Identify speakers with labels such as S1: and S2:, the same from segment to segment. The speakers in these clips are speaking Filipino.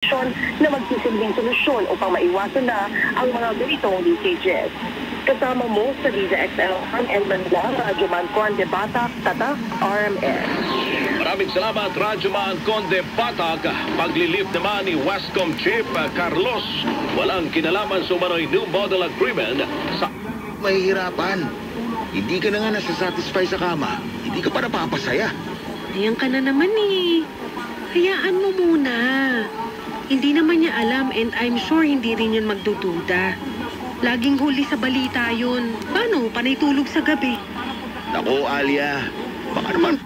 S1: na magsisilbing solusyon upang maiwasan na ang mga ganitong leakages. Kasama mo sa Visa XL and Manila, Radyoman Conde Batak, Tatak, RMN.
S2: Maraming salamat, Radyoman Conde Batak. Paglilift naman ni Wascom Chief Carlos, walang kinalaman sa umano'y new model agreement sa...
S3: Mahihirapan. Hindi ka na nga nasa-satisfy sa kama. Hindi ka pa napapasaya.
S4: Ayan ka na naman eh. Hayaan mo muna. Hindi naman niya alam and I'm sure hindi rin yun magdududa. Laging huli sa balita yun. Paano? Panay tulog sa gabi.
S3: Naku, Alia. Baka naman.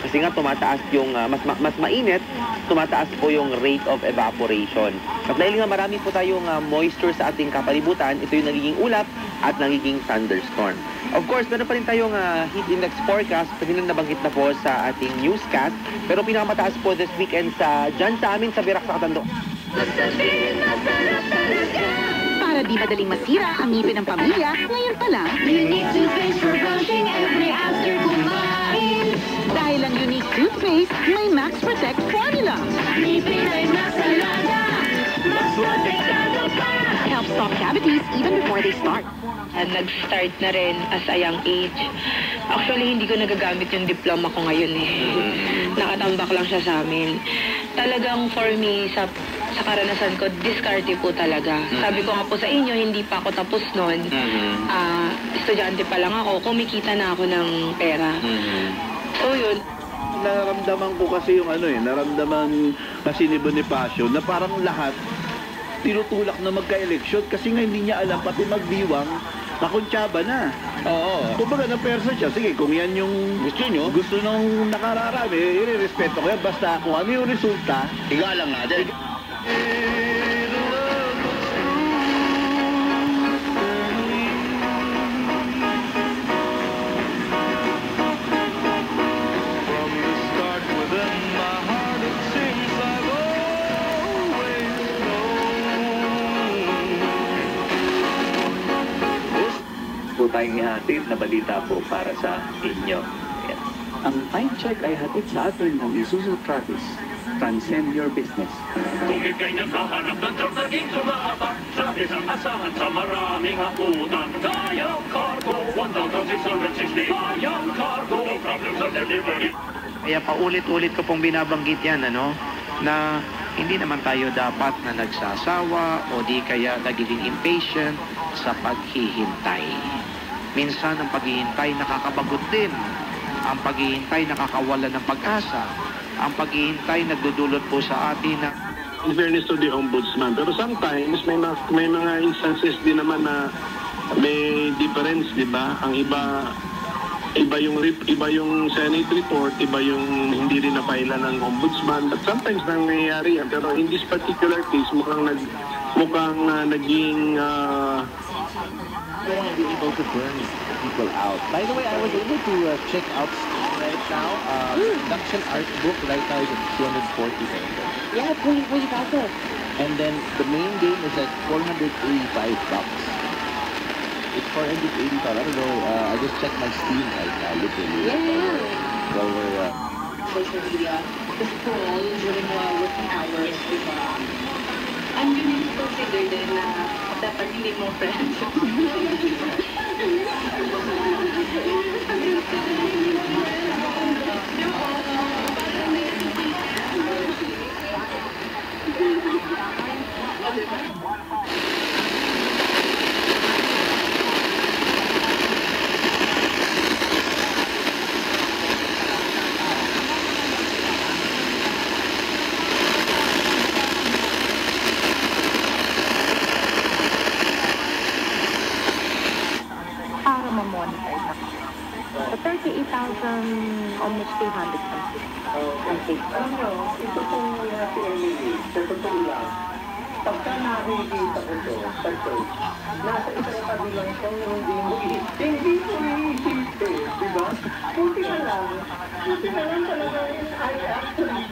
S5: Kasi nga tumataas yung, mas mainit, tumataas po yung rate of evaporation. At dahil nga marami po tayong moisture sa ating kapalibutan, ito yung nagiging ulap at nagiging thunderstorm. Of course, meron pa rin tayong heat index forecast, kasi nabanggit na po sa ating newscast. Pero pinakamataas po this weekend dyan sa amin sa Birak sa Katando.
S6: Para di madaling masira ang ngipin ng pamilya, ngayon pa lang, unique toothpaste for brushing every after kumain. Dahil ang unique toothpaste, may Max Protect formula. Ngipin ay masalada, mas protektado pa. Help stop cavities even before they start.
S7: Nag-start na rin as a young age. Actually, hindi ko nagagamit yung diploma ko ngayon eh. Nakatambak lang siya sa amin. Talagang for me, sa karanasan ko, diskarte po talaga. Sabi ko nga po sa inyo, hindi pa ako tapos nun. Estudyante pa lang ako, kumikita na ako ng pera. So yun.
S8: Naramdaman ko kasi yung naramdaman kasi ni Bonifacio na parang lahat tinutulak na magka-eleksyon kasi nga hindi niya alam pati magdiwang nakuntsaba na. Oo. Kumbaga na-person siya. Sige, kung yan yung gusto nung nakararami, i-respeto ko yan. Basta kung ano yung resulta,
S3: Igalang natin.
S9: tayong ihatid na balita po para sa inyo. Ayan. Ang time check ay hatid sa atin ng Isuzu Travis. Transcend your business.
S10: Kung ika'y naghahanap ng truck naging sumahaba, Travis ang asahan sa maraming hapunan. Kayang Cargo, 1,660. Kayang Cargo, no problem sa delivery.
S11: Kaya paulit-ulit ko pong binabanggit yan, na hindi naman tayo dapat na nagsasawa o di kaya nagiging impatient sa paghihintay. Minsan ang paghihintay nakakabagot din. Ang paghihintay nakakawala ng pag-asa. Ang paghihintay nagdudulot po sa atin na
S12: in fairness to the ombudsman. Pero sometimes may mga instances din naman na may difference, di ba? Ang iba yung Senate report, iba yung hindi rin na-file ng ombudsman. But sometimes nangyayari yan. Pero in this particular case, mukhang naging
S13: going to be able to burn people out. By the way, I was able to check out right now. Production art book right now is at 240 pesos.
S14: Yeah, fully processed.
S13: And then the main game is at $485. It's $485. I don't know. I just checked my Steam right now, literally.
S14: Yeah.
S13: So we're
S14: social media, the scroll during working hours, diba? And you need to consider din na dapat hindi mo friends. So 38,000, almost 200 something.
S9: Ito pong si Emily, sa totoo lang, pagka nakikita ko to sa church, nasa isang kabilang ko hindi mo hindi ko iisipin, di ba? Buti na lang talaga ay actually.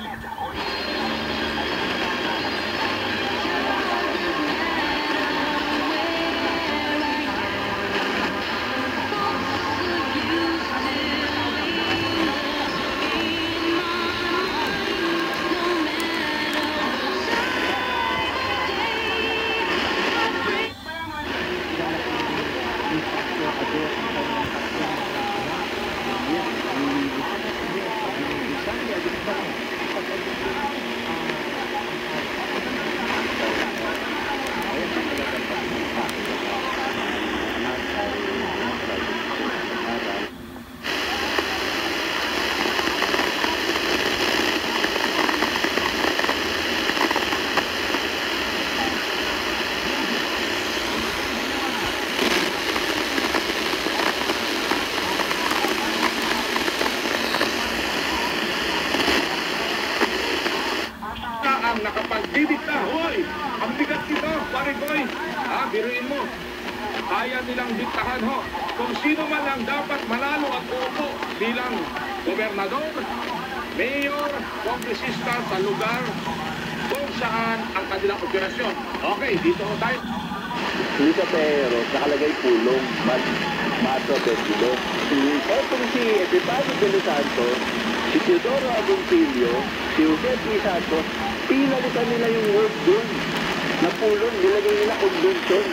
S2: Didikta, hoy! Ang bigat nito, pare boy! Biruin mo. Kaya nilang diktahan ho kung sino man ang dapat manalo at uupo bilang gobernador, mayor, kongresista sa lugar kung saan ang kanilang operasyon. Okay, dito ho tayo.
S8: Lisa Pero, nakalagay pulong, Mato Besido. Etong si Epifanio de los Santos, si Teodoro Agoncillo, si Jose P. Santos, pinalitan nila yung word dun. Na pulong, nilagay nila convention.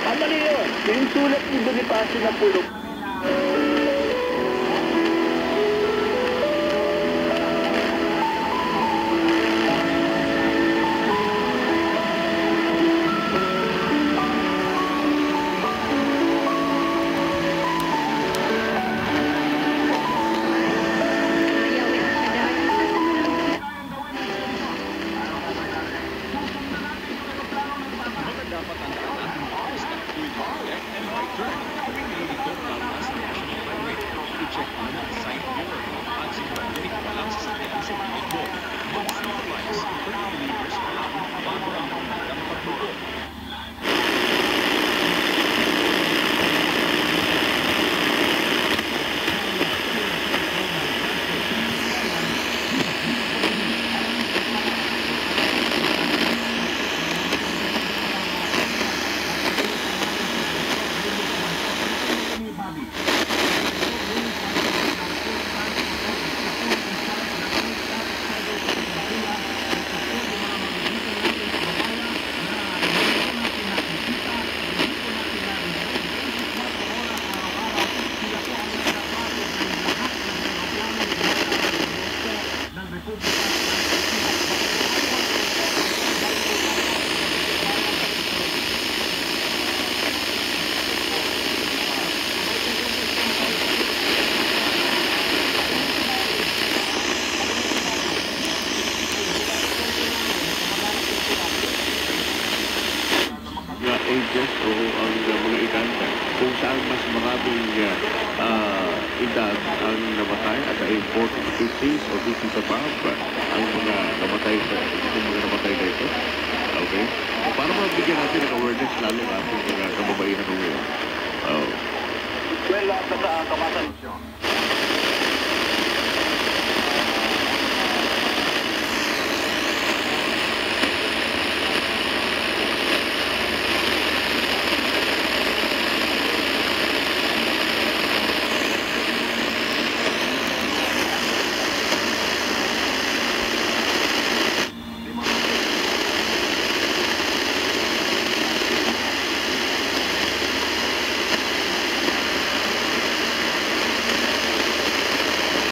S8: Mali yun. Yung sulat ni Bonifacio na pulong.
S12: agents o ang mga ikanta kung saan mas maraming edad ang namatay at ay 40 to 50s o 50s above ang mga namatay na ito. Okay? Para mabigyan natin ng awareness lalo ang ating mga kababaihan ngayon.
S10: Well, sa kamatan